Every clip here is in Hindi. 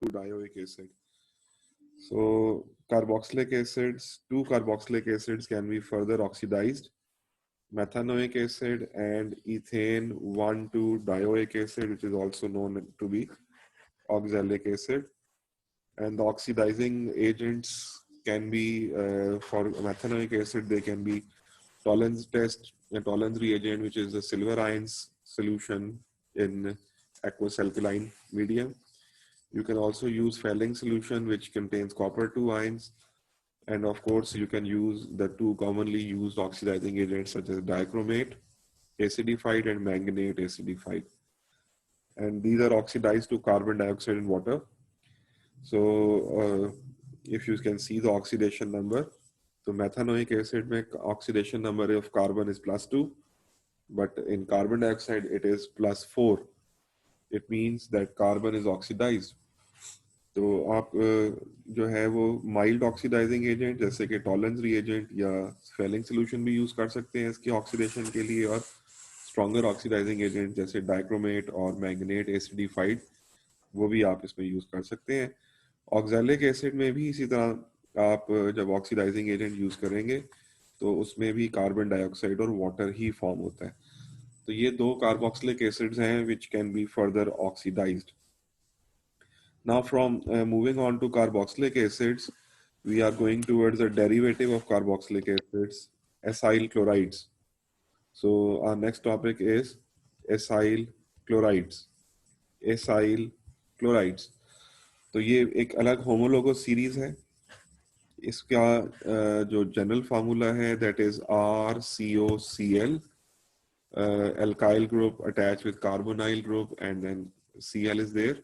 dioic acid. So carboxylic acids, two carboxylic acids can be further oxidized. Methanoic acid and ethane 1,2-dioic acid, which is also known to be oxalic acid. And the oxidizing agents can be, for methanoic acid, they can be tolerance test, a tolerance reagent, which is the silver ions solution in aqueous alkaline medium. You can also use Fehling solution, which contains copper 2 ions. And of course, you can use the two commonly used oxidizing agents such as dichromate, acidified, and manganate acidified. And these are oxidized to carbon dioxide and water. So if you can see the oxidation number, so methanoic acid में oxidation number of carbon is +2, but in carbon dioxide it is +4. It means that carbon is oxidized. तो आप जो है वो माइल्ड ऑक्सीडाइजिंग एजेंट जैसे कि टॉलरेंस रिएजेंट या फेलिंग सोल्यूशन भी यूज कर सकते हैं इसकी ऑक्सीडेशन के लिए, और स्ट्रॉन्गर ऑक्सीडाइजिंग एजेंट जैसे डाइक्रोमेट और मैंगनेट एसिडिफाइड वो भी आप इसमें यूज कर सकते हैं। ऑक्सैलिक एसिड में भी इसी तरह आप जब ऑक्सीडाइजिंग एजेंट यूज करेंगे तो उसमें भी कार्बन डाइऑक्साइड और वाटर ही फॉर्म होता है। तो ये दो कार्बोक्सिलिक एसिड्स हैं which can be further oxidised. Now from moving on to carboxylic acids, we are going towards a derivative of carboxylic acids, acyl chlorides. So our next topic is acyl chlorides. Acyl chlorides. तो ये एक अलग होमोलोगस सीरीज है। इसका जो जनरल फार्मूला है that is RCOCl, alkyl group attached with carbonyl group and then Cl is there.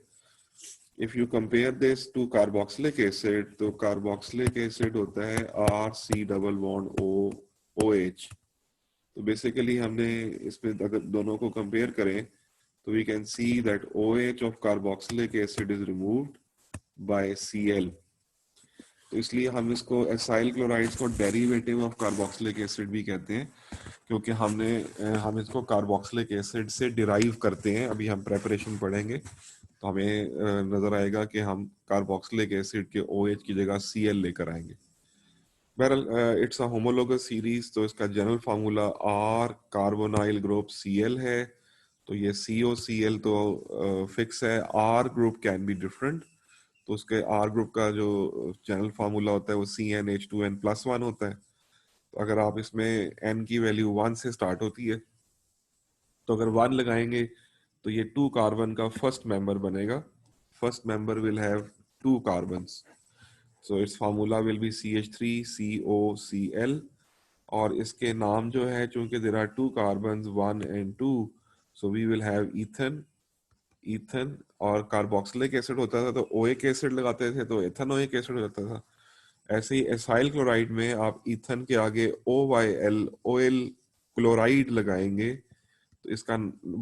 If you compare this to carboxylic acid, तो carboxylic acid होता है RC double bond OH। तो बेसिकली हमने इसमें अगर दोनों को कंपेयर करें तो we can see that OH of carboxylic acid is removed by Cl। तो इसलिए हम इसको एसाइल क्लोराइड्स को डेरिवेटिव ऑफ कार्बोक्सिलिक एसिड भी कहते हैं, क्योंकि हम इसको कार्बोक्सिलिक एसिड से डिराइव करते हैं। अभी हम प्रेपरेशन पढ़ेंगे तो हमें नजर आएगा कि हम कार्बोक्सिलिक एसिड के OH की जगह Cl लेकर आएंगे। बहरहाल इट्स अ होमोलोगस सीरीज, तो इसका general formula R carbonyl group Cl है। तो ये COCl तो फिक्स है। R group can be different, तो उसके R ग्रुप का जो जनरल फार्मूला होता है वो CnH2n+1 होता है। तो अगर आप इसमें n की वैल्यू 1 से स्टार्ट होती है तो अगर 1 लगाएंगे तो ये 2 कार्बन का फर्स्ट मेंबर बनेगा। First member will have 2 carbons, so its formula will be CH3COCl। और इसके नाम जो है चूंकि there are 2 carbons 1 and 2, so we will have ethane. और कार्बोक्सिलिक एसिड होता था तो ओइक एसिड लगाते थे तो एथेनोइक एसिड हो जाता था। ऐसे ही एसाइल क्लोराइड में आप ईथन के आगे OYL ओइल क्लोराइड लगाएंगे तो इसका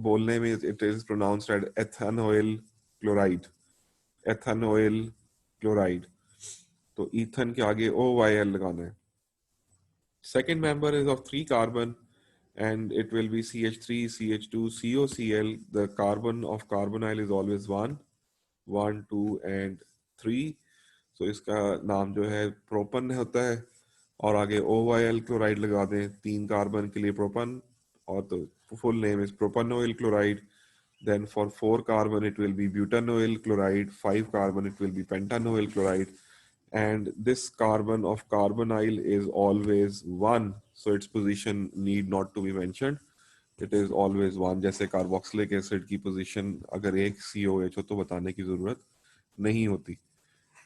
बोलने में it is pronounced as ethanoyl chloride, ethanoyl chloride. तो ईथन के आगे OYL लगाना है। Second member is of 3 carbon and it will be CH3, CH2, COCl. The carbon of carbonyl is always 1, 2 and 3. So इसका नाम जो है प्रोपन होता है और आगे OYL क्लोराइड लगा दें 3 कार्बन के लिए प्रोपन, और तो full name is propanoyl chloride. Then for 4 carbon it will be butanoyl chloride, 5 carbon it will be pentanoyl chloride, and this carbon of carbonyl is always 1, so its position need not to be mentioned, it is always 1। जैसे कार्बोक्सिलिक एसिड की पोजीशन अगर एक COH हो तो बताने की जरूरत नहीं होती,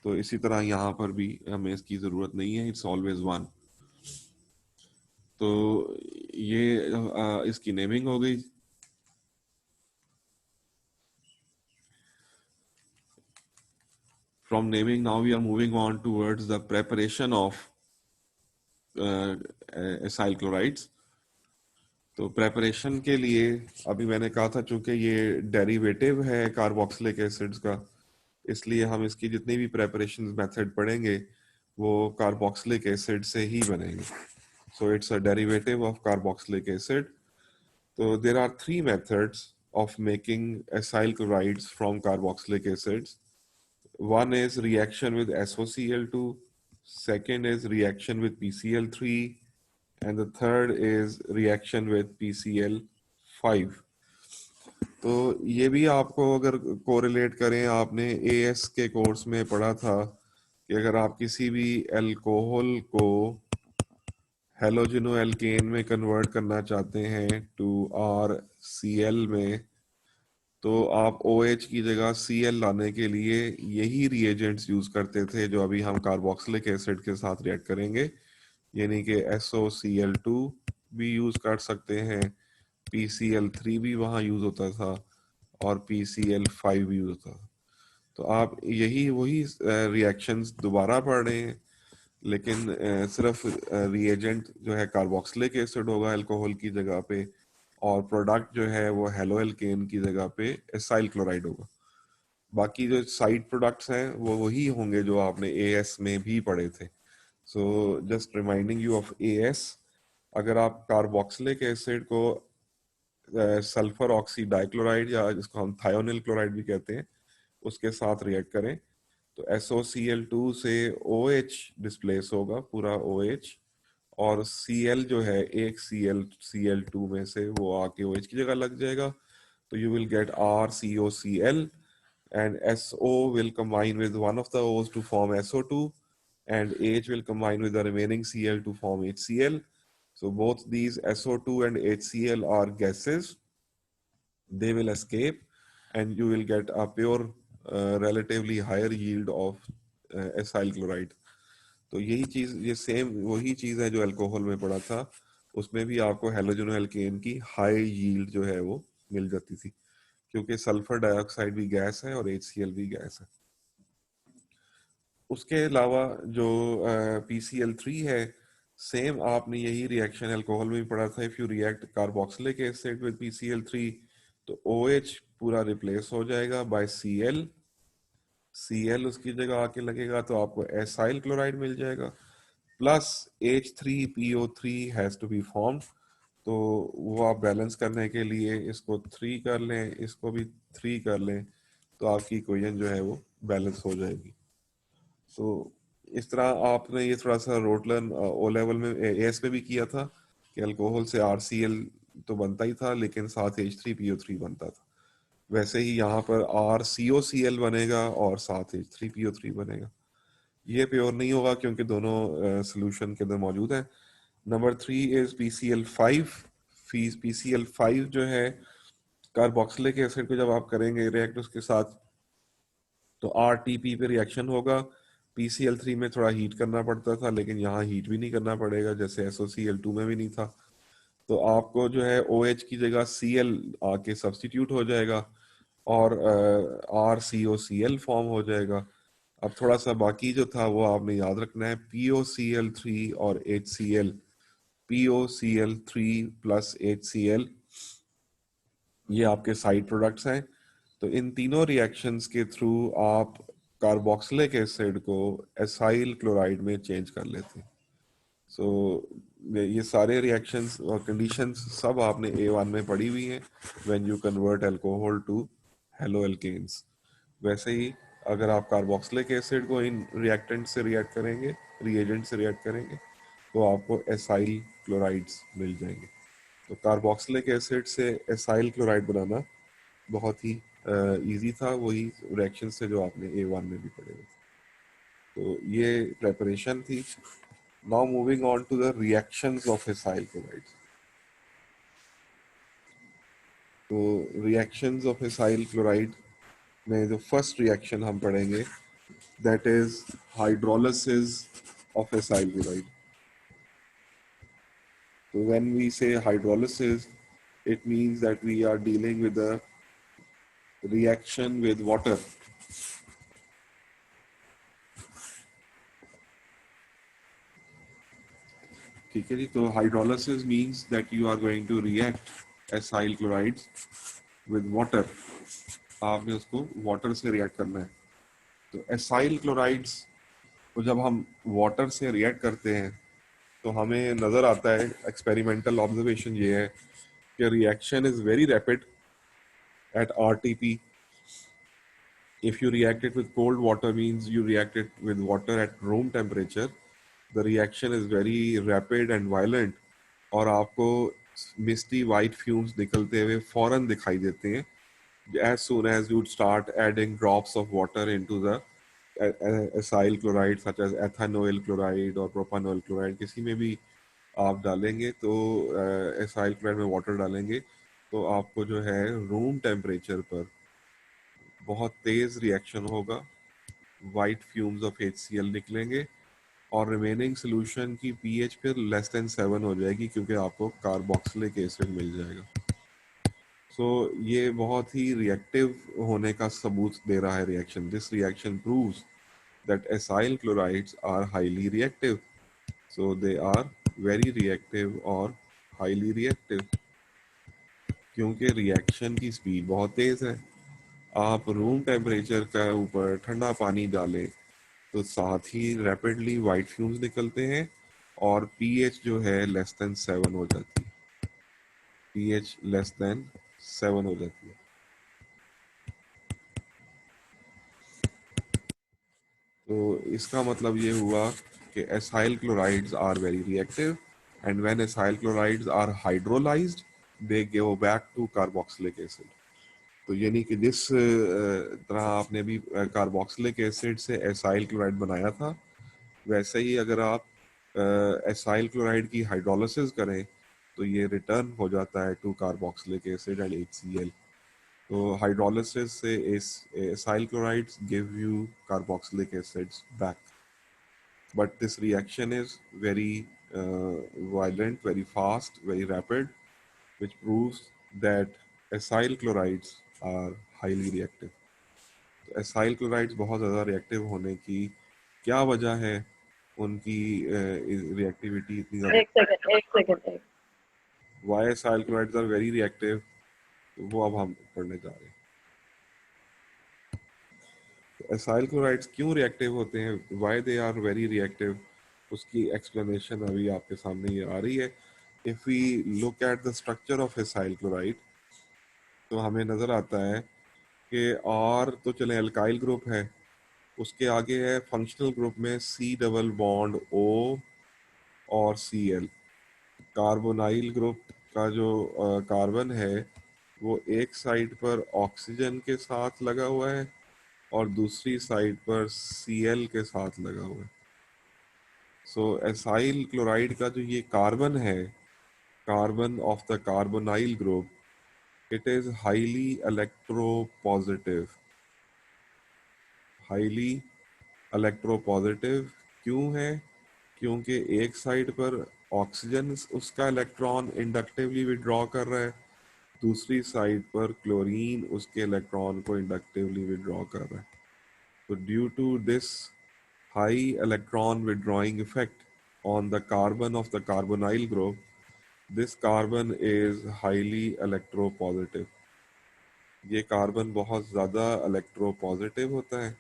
तो इसी तरह यहाँ पर भी हमें इसकी जरूरत नहीं है, इट्स ऑलवेज 1। तो ये इसकी नेमिंग हो गई। From naming, now we are moving on towards the preparation of acyl chlorides। तो प्रेपरेशन के लिए अभी मैंने कहा था चूंकि ये डेरिवेटिव है कार्बोक्सिलिक एसिड्स का, इसलिए हम इसकी जितनी भी प्रेपरेशन मेथड पढ़ेंगे वो कार्बोक्सिलिक एसिड से ही बनेंगे। So it's a derivative of carboxylic acid. तो there are 3 methods of making acyl chlorides from carboxylic acids. One is reaction with SOCl2, second is reaction with PCl3, and the third is reaction with PCl5. तो ये भी आपको अगर कोरिलेट करें, आपने एएस के कोर्स में पढ़ा था कि अगर आप किसी भी अल्कोहल को हेलोजिनो एल्केन में कन्वर्ट करना चाहते हैं टू RCl में, तो आप OH की जगह Cl लाने के लिए यही रिएजेंट्स यूज करते थे जो अभी हम कार्बोक्सिलिक एसिड के साथ रिएक्ट करेंगे, यानी कि SOCl2 भी यूज कर सकते हैं, PCl3 भी वहाँ यूज होता था और PCl5 भी यूज होता था। तो आप यही वही रिएक्शंस दोबारा पढ़ रहे हैं, लेकिन सिर्फ रिएजेंट जो है कार्बोक्सिलिक एसिड होगा अल्कोहल की जगह पे, और प्रोडक्ट जो है वो हेलो एल्केन की जगह पे एसाइल क्लोराइड होगा। बाकी जो साइड प्रोडक्ट्स हैं वो वही होंगे जो आपने एएस में भी पढ़े थे। So just reminding you of as, अगर आप कार्बोक्सिलिक एसिड को सल्फर ऑक्सी डाइक्लोराइड या जिसको हम थायोनिल क्लोराइड भी कहते हैं उसके साथ रिएक्ट करें, तो SOCl2 से OH डिस्प्लेस होगा, पूरा OH, और Cl जो है एक Cl2 में से वो आके OH की जगह लग जाएगा, तो you will get RCOCl, and SO will combine with one of the O's to form SO2, and H will combine with the remaining Cl to form HCl. So both these SO2 and HCl are gases. They will escape and you will get a pure relatively higher yield of acyl chloride. तो यही चीज, ये सेम वही चीज है जो अल्कोहल में पड़ा था, उसमें भी आपको हेलोजन एल्केन की हाई यील्ड जो है वो मिल जाती थी, क्योंकि सल्फर डाइऑक्साइड भी गैस है और HCl भी गैस है। उसके अलावा जो PCl3 है, सेम आपने यही रिएक्शन अल्कोहल में भी पढ़ा था। If you react carboxylic acid with PCl3 तो OH पूरा रिप्लेस हो जाएगा बाय Cl उसकी जगह आके लगेगा, तो आपको एसाइल क्लोराइड मिल जाएगा, plus H3PO3 has to be form. तो वो आप बैलेंस करने के लिए इसको 3 कर लें, इसको भी 3 कर लें, तो आपकी इक्वेशन जो है वो बैलेंस हो जाएगी। तो इस तरह आपने ये थोड़ा सा रोटलन ओ लेवल में एएस में भी किया था कि अल्कोहल से RCl तो बनता ही था, लेकिन साथ H3PO3 बनता था। वैसे ही यहाँ पर RCOCl बनेगा और साथ H3PO3 बनेगा। ये प्योर नहीं होगा क्योंकि दोनों सोल्यूशन के अंदर मौजूद है। Number 3 is PCl5। PCl5 जो है कार्बोक्सिलिक एसिड को जब आप करेंगे रिएक्ट उसके साथ, तो RTP पे रिएक्शन होगा। PCl3 में थोड़ा हीट करना पड़ता था, लेकिन यहाँ हीट भी नहीं करना पड़ेगा जैसे SOCl2 में भी नहीं था। तो आपको जो है OH की जगह Cl आके सब्स्टिट्यूट हो जाएगा और RCOCl फॉर्म हो जाएगा। अब थोड़ा सा बाकी जो था वो आपने याद रखना है, POCl3 और HCl, POCl3 प्लस HCl, ये आपके साइड प्रोडक्ट्स हैं। तो इन तीनों रिएक्शंस के थ्रू आप कार्बोक्सिलिक एसिड को एसाइल क्लोराइड में चेंज कर लेते हैं। सो ये सारे रिएक्शंस और कंडीशंस सब आपने A1 में पढ़ी हुई हैं, when you convert alcohol to haloalkanes. वैसे ही अगर आप कार्बोक्सिलिक एसिड को इन रिएक्टेंट से रिएक्ट करेंगे, रिएजेंट से रिएक्ट करेंगे, तो आपको एसाइल क्लोराइड्स मिल जाएंगे। तो कार्बोक्सिलिक एसिड से एसाइल क्लोराइड बनाना बहुत ही इजी था, वही रिएक्शन से जो आपने A1 में भी पढ़े हुए थे। तो ये प्रेपरेशन थी। Now moving on to the reactions of acyl chlorides. तो रिएक्शंस ऑफ एसाइल क्लोराइड में जो फर्स्ट रिएक्शन हम पढ़ेंगे, that is hydrolysis of acyl chloride. So when we say hydrolysis, it means that we are dealing with a reaction with water. ठीक है जी, तो hydrolysis means that you are going to react acyl chlorides with water. आपने उसको वाटर से रिएक्ट करना है। तो एसाइल क्लोराइड्स को जब हम वाटर से रिएक्ट करते हैं तो हमें नजर आता है, एक्सपेरिमेंटल ऑब्जर्वेशन ये है कि reaction is very rapid at RTP If you react it with cold water, means you react it with water at room temperature, the reaction is very rapid and violent, और आपको मिस्टी वाइट फ्यूम्स निकलते हुए फौरन दिखाई देते हैं as soon as you'd start adding drops of water into the acyl chloride such as ethanol chloride और propanol chloride, किसी में भी आप डालेंगे तो एसाइल क्लोराइड में वाटर डालेंगे तो आपको जो है रूम टेम्परेचर पर बहुत तेज रिएक्शन होगा, वाइट फ्यूम्स ऑफ HCl निकलेंगे और रिमेनिंग सोल्यूशन की पीएच फिर लेस देन 7 हो जाएगी क्योंकि आपको कार्बोक्सिलिक एसिड मिल जाएगा। सो ये बहुत ही रिएक्टिव होने का सबूत दे रहा है reaction. This reaction proves that acyl chlorides are highly reactive. So they are very reactive or highly reactive क्योंकि रिएक्शन की स्पीड बहुत तेज है। आप रूम टेम्परेचर का ऊपर ठंडा पानी डालें तो साथ ही रैपिडली वाइट फ्यूम्स निकलते हैं और पीएच जो है लेस देन 7 हो जाती है, पीएच लेस देन 7 हो जाती है। तो इसका मतलब ये हुआ कि acyl chlorides are very reactive and when acyl chlorides are hydrolysed they go back to carboxylic acid. तो यानी कि जिस तरह आपने भी कार्बोक्सिलिक एसिड से एसाइल क्लोराइड बनाया था, वैसे ही अगर आप एसाइल क्लोराइड की हाइड्रोलिसिस करें तो ये रिटर्न हो जाता है to carboxylic acid and HCl। तो हाइड्रोलिसिस से acyl chlorides give you carboxylic acids back, but this reaction is very violent, very fast, very rapid, which proves that acyl chlorides are highly reactive. तो acyl chlorides बहुत ज़्यादा reactive होने की क्या वजह है, उनकी reactivity इतनी ज़्यादा? एक second. Why acyl chlorides are very reactive? वो अब हम पढ़ने जा रहे हैं। एसाइल क्लोराइड्स क्यों रिएक्टिव होते हैं, why they are very reactive, उसकी एक्सप्लेनेशन अभी आपके सामने ये आ रही है। If we look at the structure of acyl chloride तो हमें नजर आता है कि R तो चले अल्काइल ग्रुप है, उसके आगे है फंक्शनल ग्रुप में C डबल बॉन्ड O और Cl। कार्बोनाइल ग्रुप का जो कार्बन है वो एक साइड पर ऑक्सीजन के साथ लगा हुआ है और दूसरी साइड पर Cl के साथ लगा हुआ है। सो एसाइल क्लोराइड का जो ये कार्बन है, carbon of the carbonyl group, it is highly electropositive. Highly electropositive क्यों है? क्योंकि एक साइड पर ऑक्सीजन उसका इलेक्ट्रॉन इंडक्टिवली विड्रॉ कर रहा है, दूसरी साइड पर क्लोरीन उसके इलेक्ट्रॉन को इंडक्टिवली विड्रॉ कर रहा है। तो due to this high electron withdrawing effect on the carbon of the carbonyl group, this carbon is highly electropositive. ये कार्बन बहुत ज़्यादा इलेक्ट्रोपॉजिटिव होता है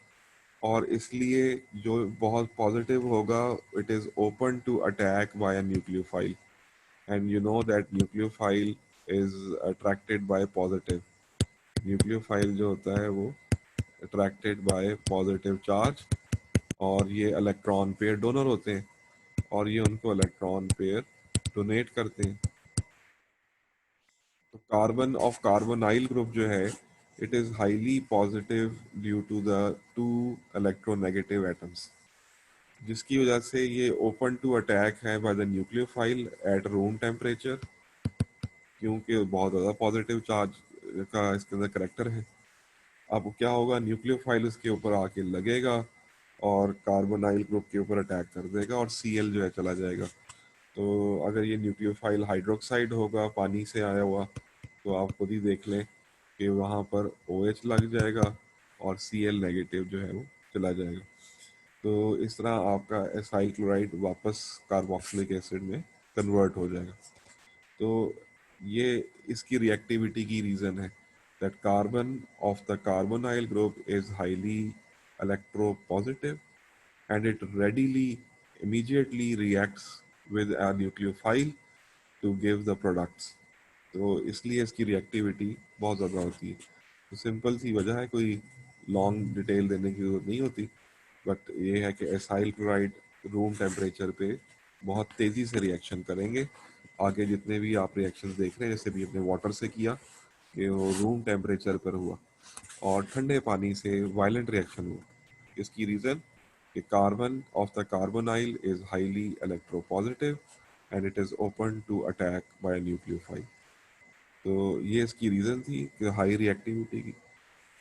और इसलिए जो बहुत पॉजिटिव होगा, it is open to attack by a nucleophile and you know that nucleophile is attracted by positive. Nucleophile जो होता है वो अट्रैक्टेड बाय पॉजिटिव चार्ज और ये इलेक्ट्रॉन पेयर डोनर होते हैं और ये उनको इलेक्ट्रॉन पेयर डोनेट करते हैं। तो कार्बन ऑफ कार्बोनाइल ग्रुप जो है, it is highly positive due to the two electronegative atoms, जिसकी वजह से ये ओपन टू अटैक है by the nucleophile at room temperature, क्योंकि बहुत ज़्यादा पॉजिटिव चार्ज का इसके अंदर करेक्टर है। अब क्या होगा, न्यूक्लियोफाइल इसके ऊपर आके लगेगा और कार्बोनाइल ग्रुप के ऊपर अटैक कर देगा और Cl जो है चला जाएगा। तो अगर ये न्यूक्लियोफाइल हाइड्रोक्साइड होगा पानी से आया हुआ तो आप खुद ही देख लें कि वहाँ पर OH लग जाएगा और Cl नेगेटिव जो है वो चला जाएगा। तो इस तरह आपका एसाइल क्लोराइड वापस कार्बोक्सिलिक एसिड में कन्वर्ट हो जाएगा। तो ये इसकी रिएक्टिविटी की रीज़न है that carbon of the carbonyl group is highly electropositive and it readily immediately reacts with a nucleophile to give the products. तो इसलिए इसकी रिएक्टिविटी बहुत ज़्यादा होती है। तो सिंपल सी वजह है, कोई लॉन्ग डिटेल देने की जरूरत नहीं होती, बट ये है कि एसाइल क्लोराइड रूम टेम्परेचर पे बहुत तेज़ी से रिएक्शन करेंगे। आगे जितने भी आप रिएक्शंस देख रहे हैं, जैसे भी अपने वाटर से किया कि वो रूम टेम्परेचर पर हुआ, और ठंडे पानी से वायलेंट रिएक्शन हुआ। इसकी रीज़न कि carbon of the carbonyl is highly electropositive and it is open to attack by nucleophile. तो ये इसकी रीज़न थी कि हाई रिएक्टिविटी की,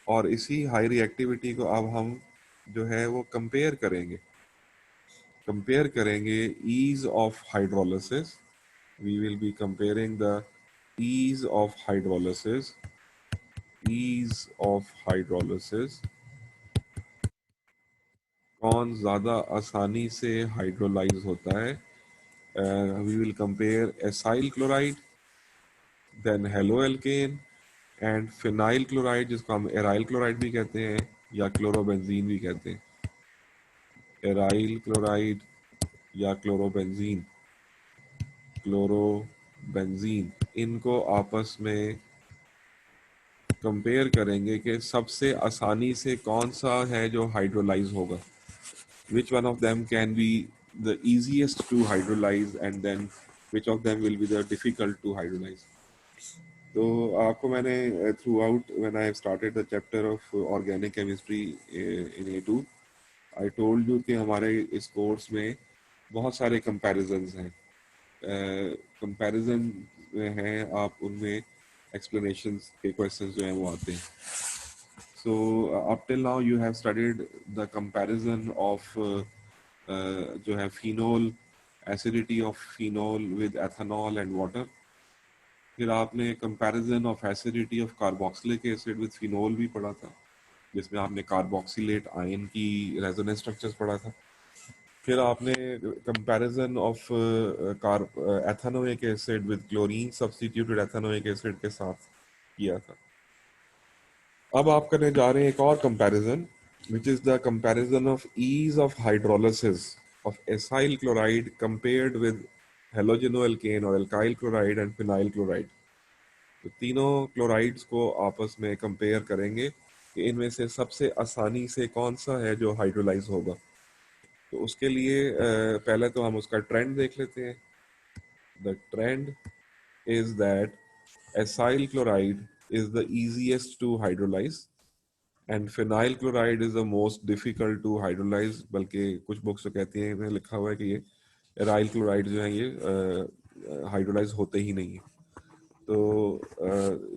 और इसी हाई रिएक्टिविटी को अब हम जो है वो कंपेयर करेंगे ease of hydrolysis. We will be comparing the ease of hydrolysis, ease of hydrolysis, कौन ज़्यादा आसानी से हाइड्रोलाइज होता है। We will compare acyl chloride, then haloalkane and phenyl chloride, जिसको हम एराइल क्लोराइड भी कहते हैं या क्लोरोबेंजीन भी कहते हैं। एराइल क्लोराइड या क्लोरोबेंजीन, इनको आपस में कंपेयर करेंगे कि सबसे आसानी से कौन सा है जो हाइड्रोलाइज होगा। Which one of them can be the easiest to hydrolyze, and then which of them will be the difficult to hydrolyze. तो आपको मैंने through out when I started the chapter of organic chemistry in A2, I told you कि हमारे इस कोर्स में बहुत सारे कंपैरिजंस हैं। कंपैरिजन हैं, आप उनमें एक्सप्लेनेशंस के क्वेश्चंस जो हैं वो आते हैं। So up till now you have studied the comparison of जो है phenol, acidity of phenol with ethanol and water. फिर आपने comparison of acidity of carboxylic acid with phenol भी पढ़ा था, जिसमें आपने कार्बोक्सिलेट आयन की रेजोनेंस स्ट्रक्चर्स पढ़ा था। फिर आपने comparison of ethanoic acid with chlorine substituted ethanoic acid के साथ किया था। अब आप करने जा रहे हैं एक और comparison, which is the comparison of ease of hydrolysis of acyl chloride compared with halogenoalkane or alkyl chloride and phenyl chloride. तो तीनों क्लोराइड्स को आपस में कंपेयर करेंगे कि इनमें से सबसे आसानी से कौन सा है जो हाइड्रोलाइज होगा। तो उसके लिए पहले तो हम उसका ट्रेंड देख लेते हैं। The trend is that acyl chloride is the easiest to hydrolyze and phenyl chloride is the most difficult to hydrolyse. बल्कि कुछ बुक्स तो कहती हैं, इसमें लिखा हुआ है कि ये एराइल क्लोराइड जो है ये हाइड्रोलाइज होते ही नहीं है। तो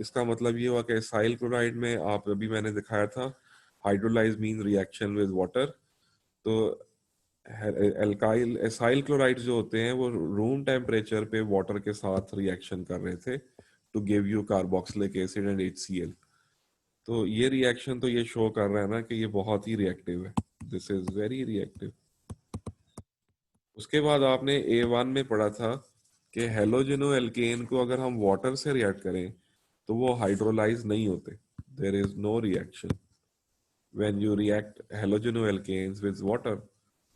इसका मतलब ये हुआ कि एसाइल क्लोराइड में आप अभी मैंने दिखाया था hydrolyse mean reaction with water. तो एल्काइल एसाइल क्लोराइड जो होते हैं वो रूम टेम्परेचर पे वाटर के साथ रिएक्शन कर रहे थे to give you carboxylic acid and HCl। तो ये रिएक्शन तो ये शो कर रहा है ना कि ये बहुत ही रिएक्टिव है, दिस इज वेरी रिएक्टिव। उसके बाद आपने A1 में पढ़ा था कि हेलोजेनो एल्केन को अगर हम वाटर से रिएक्ट करें तो वो हाइड्रोलाइज नहीं होते, there is no reaction when you react halogenoalkanes with water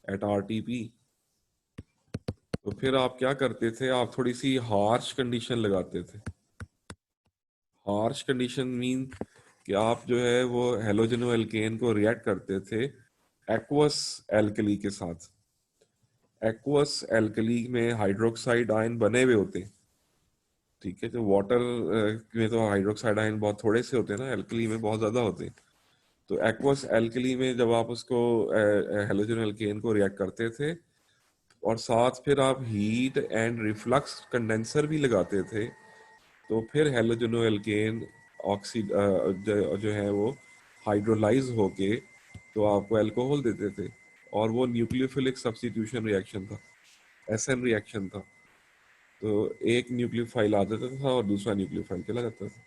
at RTP। तो फिर आप क्या करते थे, आप थोड़ी सी हार्श कंडीशन लगाते थे। हार्श कंडीशन मीन कि आप जो है वो हेलोजेनो एल्केन को रिएक्ट करते थे एक्वस एल्कली के साथ। एक्वस एल्कली में हाइड्रोक्साइड आयन बने हुए होते हैं, ठीक है। जो वाटर में तो हाइड्रोक्साइड आयन बहुत थोड़े से होते हैं ना, एल्कली में बहुत ज्यादा होते हैं। तो एक्वस एल्कली में जब आप उसको हेलोजेनो एल्केन को रिएक्ट करते थे और साथ फिर आप हीट एंड रिफ्लक्स कंडेंसर भी लगाते थे, तो फिर हेलोजेनो एल्केन जो है वो हाइड्रोलाइज होके तो आपको अल्कोहल देते थे, और वो न्यूक्लियोफिलिक सब्स्टिट्यूशन रिएक्शन था, SN रिएक्शन था। तो एक न्यूक्लियोफाइल आ जाता था और दूसरा न्यूक्लियोफाइल चला जाता था।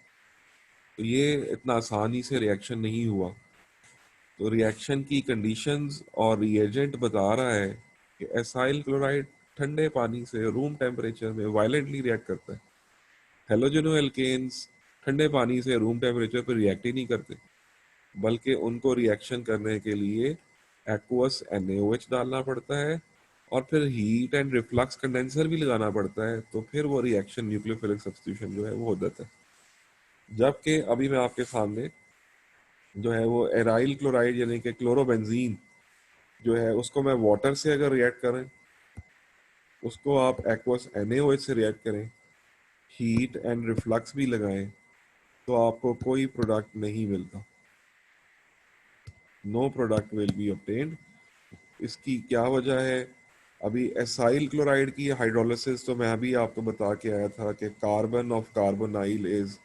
तो ये इतना आसानी से रिएक्शन नहीं हुआ। तो रिएक्शन की कंडीशंस और रिएजेंट बता रहा है कि एसाइल क्लोराइड ठंडे पानी से रूम टेम्परेचर में वायलेंटली रिएक्ट करता है। हेलोजेनो एल्केन्स ठंडे पानी से रूम टेम्परेचर पर रिएक्ट ही नहीं करते, बल्कि उनको रिएक्शन करने के लिए एक्वस NaOH डालना पड़ता है और फिर हीट एंड रिफ्लक्स कंडेंसर भी लगाना पड़ता है, तो फिर वो रिएक्शन न्यूक्लियोफिलिक सब्स्टिट्यूशन जो है वो हो जाता है। जबकि अभी मैं आपके सामने जो है वो एराइल क्लोराइड यानी कि क्लोरोबेंजीन जो है उसको मैं वाटर से अगर रिएक्ट करें, उसको आप एक्वस NaOH से रिएक्ट करें, हीट एंड रिफ्लक्स भी लगाएं, तो आपको कोई प्रोडक्ट नहीं मिलता। No product will be obtained. इसकी क्या वजह है? अभी एसाइल क्लोराइड की हाइड्रोलिसिस तो मैं अभी आपको बता के आया था कि carbon of carbonyl is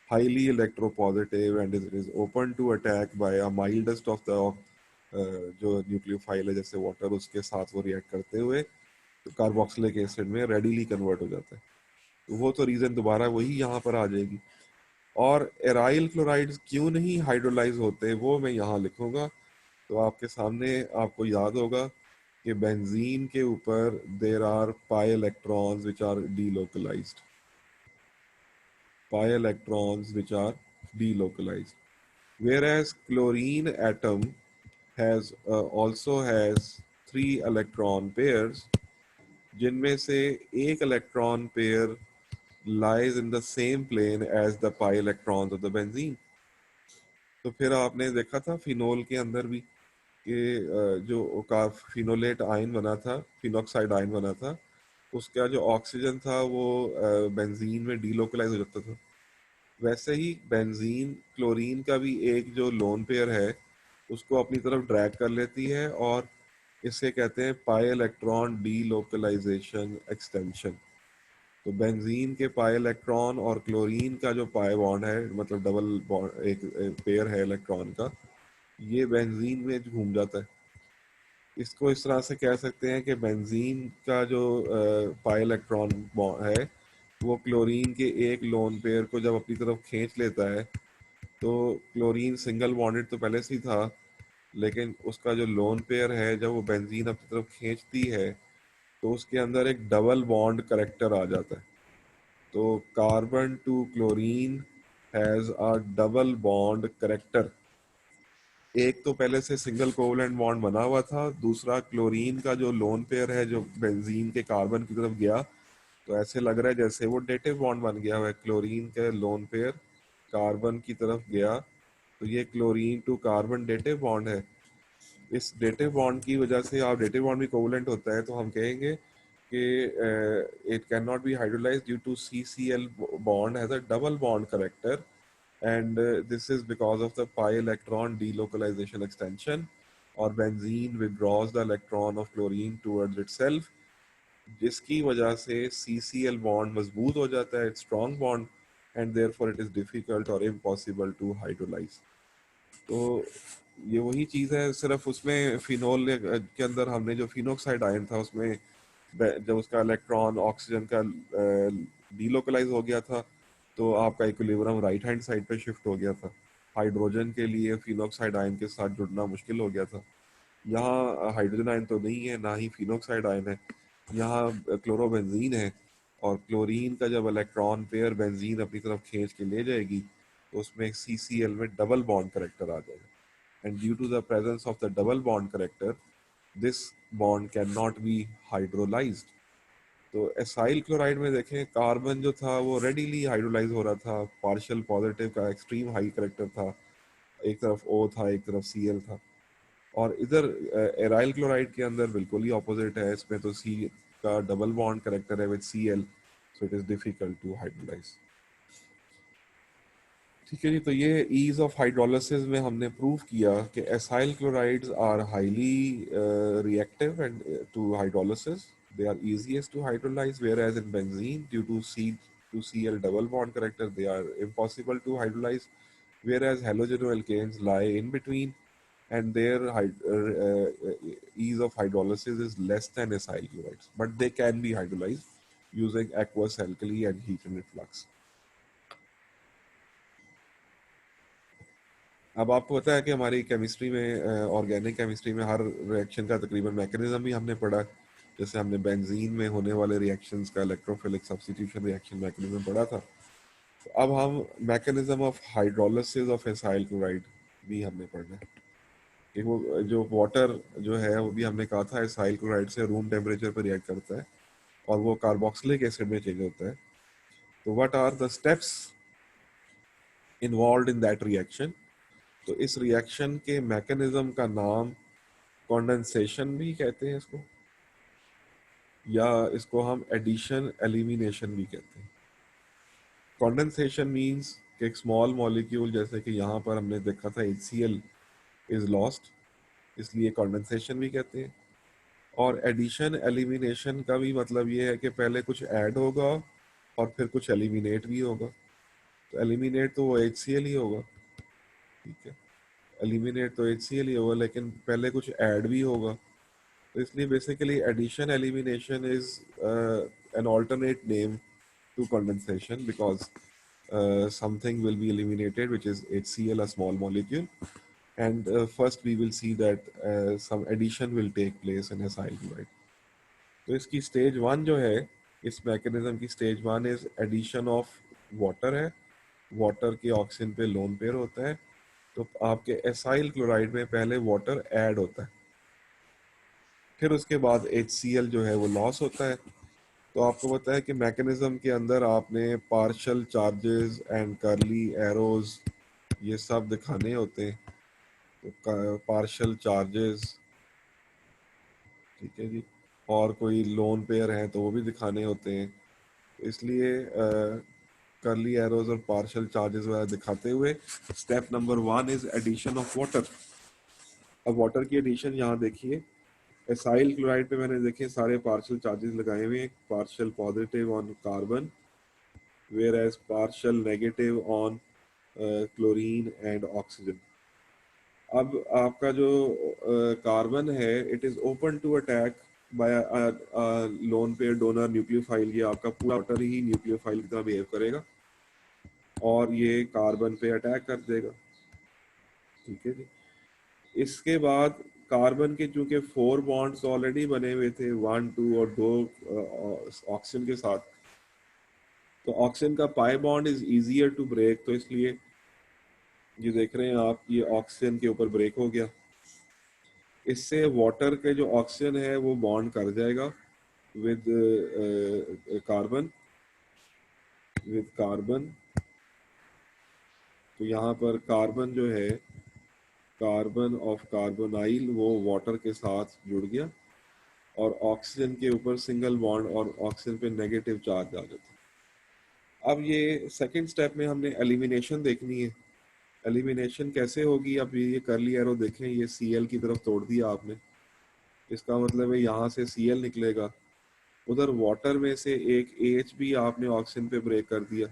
highly electropositive and is open to attack by a mildest of the जो न्यूक्लियोफाइल है जैसे वाटर, उसके साथ वो रिएक्ट करते हुए तो कार्बोक्सिलिक एसिड में रेडिली कन्वर्ट हो जाता है। तो वो तो रीजन दोबारा वही यहाँ पर आ जाएगी। और एराइल क्लोराइड्स क्यों नहीं हाइड्रोलाइज होते वो मैं यहाँ लिखूंगा। तो आपके सामने आपको याद होगा कि बेंजीन के ऊपर there are pi electrons which are delocalised, pi electrons which are delocalized, whereas chlorine atom has also has 3 electron pairs जिनमें से एक electron pair lies in the same plane as the pi electrons of the benzene। तो फिर आपने देखा था फिनोल के अंदर भी कि जो का फिनोलेट आयन बना था, फिनोक्साइड आयन बना था, उसका जो ऑक्सीजन था वो बेंजीन में डीलोकलाइज हो जाता था। वैसे ही बेंजीन क्लोरीन का भी एक जो लोन पेयर है उसको अपनी तरफ ड्रैग कर लेती है, और इसे कहते हैं पाई इलेक्ट्रॉन डीलोकलाइजेशन एक्सटेंशन। तो बेंजीन के पाई इलेक्ट्रॉन और क्लोरीन का जो पाई बॉन्ड है, मतलब डबल बॉन्ड, एक पेयर है इलेक्ट्रॉन का, ये बेंजीन में घूम जाता है। इसको इस तरह से कह सकते हैं कि बेंजीन का जो पाई इलेक्ट्रॉन है वो क्लोरीन के एक लोन पेयर को जब अपनी तरफ खींच लेता है, तो क्लोरीन सिंगल बॉन्डेड तो पहले से ही था, लेकिन उसका जो लोन पेयर है जब वो बेंजीन अपनी तरफ खींचती है तो उसके अंदर एक डबल बॉन्ड करेक्टर आ जाता है। तो carbon to chlorine has a double bond character. एक तो पहले से सिंगल कोवलेंट बॉन्ड बना हुआ था, दूसरा क्लोरीन का जो लोन पेयर है जो बेंजीन के कार्बन की तरफ गया, तो ऐसे लग रहा है जैसे वो डेटिव बॉन्ड बन गया हुआ है। क्लोरीन के लोन पेयर कार्बन की तरफ गया, तो ये chlorine to carbon dative bond है। इस डेटिव बॉन्ड की वजह से, आप डेटिव बॉन्ड भी कोवलेंट होता है तो हम कहेंगे कि it cannot be hydrolysed due to CCl bond has a double bond character, and this is because of the pi electron delocalization extension, or benzene withdraws the electron of chlorine towards itself, जिसकी वजह से CCl बॉन्ड मजबूत हो जाता है, strong bond, and therefore it is difficult और इम्पॉसिबल टू हाइड्रोलाइज। तो ये वही चीज़ है, सिर्फ उसमें फिनोल के अंदर हमने जो फिनोक्साइड आयन था उसमें जब उसका इलेक्ट्रॉन ऑक्सीजन का डीलोकलाइज हो गया था, तो आपका इक्विलिब्रियम राइट हैंड साइड पे शिफ्ट हो गया था। हाइड्रोजन के लिए फिनोक्साइड आयन के साथ जुड़ना मुश्किल हो गया था। यहाँ हाइड्रोजन आयन तो नहीं है, ना ही फिनोक्साइड आयन है, यहाँ क्लोरोबेंजीन है। और क्लोरीन का जब इलेक्ट्रॉन पेयर बेंजीन अपनी तरफ खींच के ले जाएगी, तो उसमें CCl में डबल बॉन्ड करेक्टर आ जाएगा, and due to the presence of the double bond character this bond cannot be hydrolysed. तो एसाइल क्लोराइड में देखें, कार्बन जो था वो रेडीली हाइड्रोलाइज हो रहा था, पार्शियल पॉजिटिव का एक्सट्रीम हाई करेक्टर था, एक तरफ O था एक तरफ Cl था। और इधर एराइल क्लोराइड के अंदर बिल्कुल ही ऑपोजिट है, इसमें तो C का डबल बॉन्ड करेक्टर है with Cl, so it is difficult to hydrolyse. ठीक है जी, तो ये ईज ऑफ हाइड्रोलिसिस में हमने प्रूव किया कि acyl chlorides are highly reactive and to hydrolysis, they are easiest to hydrolyze, whereas in benzene due to C to Cl double bond character they are impossible to hydrolyze, whereas halogenoalkanes lie in between and their ease of hydrolysis is less than acyl chlorides, but they can be hydrolyzed using aqueous alkali and heat and reflux। अब आपको पता है कि हमारी केमिस्ट्री में, ऑर्गेनिक केमिस्ट्री में, हर रिएक्शन का तकरीबन मैकेनिज्म भी हमने पढ़ा। जैसे हमने बेंजीन में होने वाले रिएक्शंस का इलेक्ट्रोफिलिक सब्स्टिट्यूशन रिएक्शन मैकेनिज्म पढ़ा था, तो अब हम mechanism of hydrolysis of acyl chloride भी हमने पढ़ना है। कि वो जो वाटर जो है वो भी हमने कहा था एसाइल क्लोराइड से रूम टेम्परेचर पर रिएक्ट करता है और वो कार्बोक्सिलिक एसिड में चेंज होता है। तो what are the steps involve in that reaction? तो इस रिएक्शन के मैकेनिज्म का नाम कंडेंसेशन भी कहते हैं इसको, या इसको हम एडिशन एलिमिनेशन भी कहते हैं। कंडेंसेशन मींस कि एक स्मॉल मॉलिक्यूल, जैसे कि यहाँ पर हमने देखा था HCl इज लॉस्ट, इसलिए कंडेंसेशन भी कहते हैं। और एडिशन एलिमिनेशन का भी मतलब ये है कि पहले कुछ ऐड होगा और फिर कुछ एलिमिनेट भी होगा। तो एलिमिनेट तो वो HCl ही होगा, ठीक है, एलिमिनेट तो HCl ही होगा, लेकिन पहले कुछ ऐड भी होगा। तो इसलिए basically addition elimination is an alternate name to condensation, because something will be eliminated, which is HCl, a small molecule, and first we will see that some addition will take place in acyl chloride. तो इसकी स्टेज वन जो है, इस मैकेनिज्म की stage one is addition of water है, वाटर के ऑक्सीजन पे लोन पेयर होता है। तो आपके एसाइल क्लोराइड में पहले वाटर ऐड होता है, फिर उसके बाद HCl जो है वो लॉस होता है। तो आपको पता है कि मैकेनिज्म के अंदर आपने partial charges and curly arrows ये सब दिखाने होते हैं। तो पार्शल चार्जेस, ठीक है जी, और कोई लोन पेयर है तो वो भी दिखाने होते हैं। इसलिए कर्ली एरोज और पार्शल चार्जेस वगैरह दिखाते हुए step number one is addition of water. अब वाटर की एडिशन यहाँ देखिए, एसाइल क्लोराइड पे मैंने देखे सारे पार्शियल चार्जेस लगाए हुए हैं, partial positive on carbon, whereas partial negative on chlorine and oxygen. अब आपका जो कार्बन है, it is open to attack by lone pair donor nucleophile. ये आपका पूरा वाटर ही न्यूक्लियोफाइल की तरह बिहेव करेगा और ये कार्बन पे अटैक कर देगा, ठीक है जी। इसके बाद कार्बन के चूंकि 4 बॉन्ड्स ऑलरेडी बने हुए थे, 1 2 और 2 ऑक्सीजन के साथ, तो ऑक्सीजन का pi bond is easier to break. तो इसलिए ये देख रहे हैं आप, ये ऑक्सीजन के ऊपर ब्रेक हो गया। इससे वाटर के जो ऑक्सीजन है वो बॉन्ड कर जाएगा विद कार्बन। तो यहाँ पर कार्बन जो है, कार्बन ऑफ कार्बोनाइल, वो वाटर के साथ जुड़ गया और ऑक्सीजन के ऊपर सिंगल बॉन्ड और ऑक्सीजन पे नेगेटिव चार्ज आ जाता है। अब ये सेकंड स्टेप में हमने एलिमिनेशन देखनी है। एलिमिनेशन कैसे होगी? अब ये कर्ली एरो देखें, ये Cl की तरफ तोड़ दिया आपने, इसका मतलब है यहाँ से Cl निकलेगा, उधर वाटर में से एक H भी आपने ऑक्सीजन पे ब्रेक कर दिया,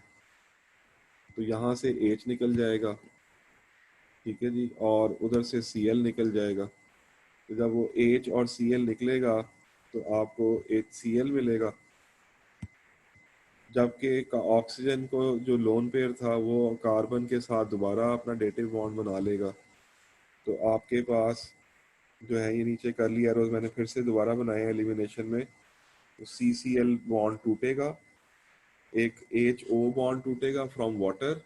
तो यहाँ से H निकल जाएगा, ठीक है जी, और उधर से Cl निकल जाएगा। तो जब वो H और Cl निकलेगा तो आपको HCl मिलेगा, जबकि ऑक्सीजन को जो लोन पेयर था वो कार्बन के साथ दोबारा अपना डेटिव बॉन्ड बना लेगा। तो आपके पास जो है, ये नीचे कर्ली एरोज मैंने फिर से दोबारा बनाए हैं एलिमिनेशन में, तो CCl बॉन्ड टूटेगा, एक HO बॉन्ड टूटेगा फ्रॉम वाटर,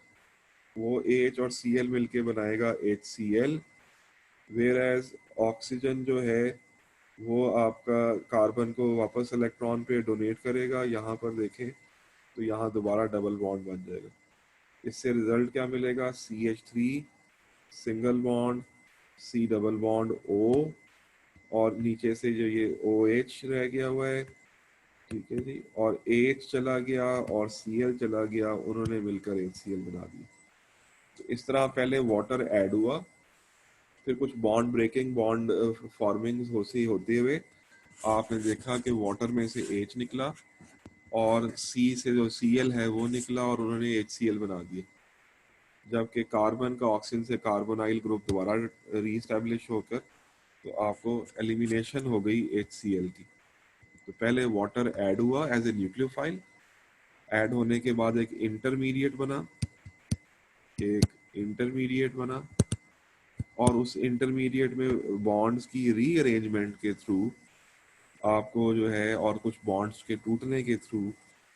वो H और Cl मिलके बनाएगा HCl, वेयर एज ऑक्सीजन जो है वो आपका कार्बन को वापस इलेक्ट्रॉन पे डोनेट करेगा। यहाँ पर देखें तो यहाँ दोबारा डबल बॉन्ड बन जाएगा। इससे रिजल्ट क्या मिलेगा? CH3 single bond, C double bond O, और नीचे से जो ये OH रह गया हुआ है, ठीक है जी, और H चला गया और Cl चला गया, उन्होंने मिलकर HCl बना दिया। तो इस तरह पहले वाटर ऐड हुआ, फिर कुछ बॉन्ड ब्रेकिंग, बॉन्ड फॉर्मिंग होते हुए आपने देखा कि वाटर में से H निकला और C से जो Cl है वो निकला और उन्होंने HCl बना दिया, जबकि कार्बन का ऑक्सीजन से कार्बोनाइल ग्रुप दोबारा रीस्टैब्लिश होकर तो आपको एलिमिनेशन हो गई HCl की। तो पहले वाटर ऐड हुआ एज ए न्यूक्लियोफाइल, ऐड होने के बाद एक इंटरमीडिएट बना, और उस इंटरमीडिएट में बॉन्ड्स की रीअरेंजमेंट के थ्रू आपको जो है, और कुछ बॉन्ड्स के टूटने के थ्रू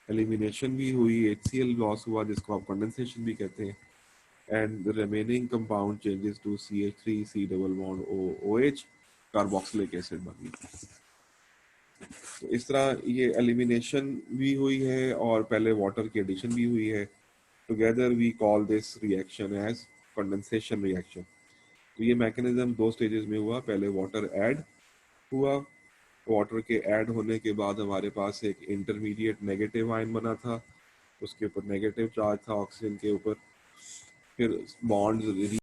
एलिमिनेशन भी हुई, HCl लॉस हुआ, जिसको आप कंडेंसेशन भी कहते हैं, and the remaining compound changes to CH3 C double bond OH, carboxylic acid बन गई। तो इस तरह ये एलिमिनेशन भी हुई है और पहले वाटर की एडिशन भी हुई है। Together we call this reaction as condensation reaction. तो ये मैकेनिज्म 2 स्टेजेस में हुआ। पहले वाटर ऐड हुआ, वाटर के ऐड होने के बाद हमारे पास एक इंटरमीडिएट नेगेटिव आयन बना था, उसके ऊपर नेगेटिव चार्ज था ऑक्सीजन के ऊपर। फिर बॉन्ड्स